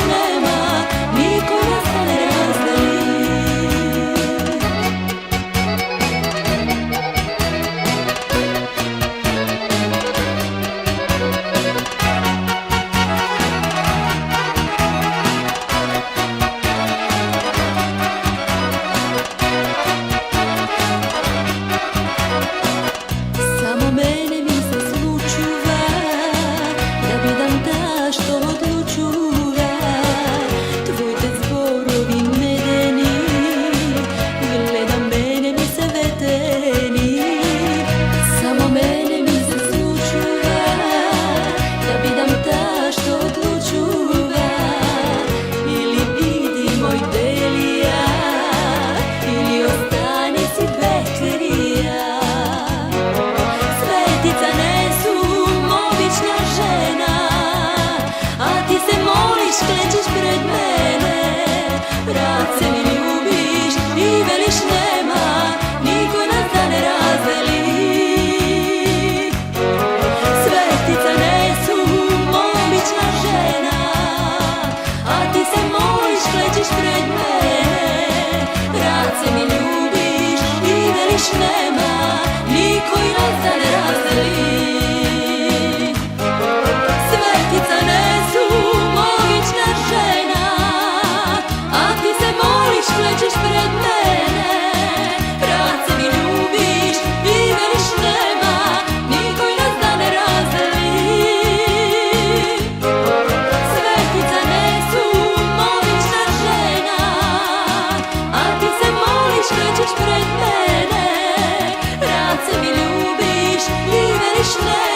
nema, niko nas da ne razdeli. Samo mene mi se slučuva, da bi dam ta što odlučuva. Tvoj te zborovi medeni, gleda mene mi se veteni. Samo mene mi se slučuva, da bi dam ta što odlučuva. Ili vidi moj delija, ili ostani si beterija. Svetica ne sum, obična žena, a ti se moliš, klečiš pred mene. Brat se mi ljubiš i veliš nema, niko nas da ne razdeli. Svetica ne sum, obična žena, a ti se moliš, klečiš pred mene. Brat se mi ljubiš i veliš nema, niko nas da ne razdeli. Svetica ne sum, obična žena, a ti se moliš, klečiš pred mene. Brat se mi ljubiš i veliš nema, niko nas da ne razdeli. Svetica ne sum, obična žena, a ti se moliš, klečiš pred mene. Brat se mi ljubiš i veliš nema.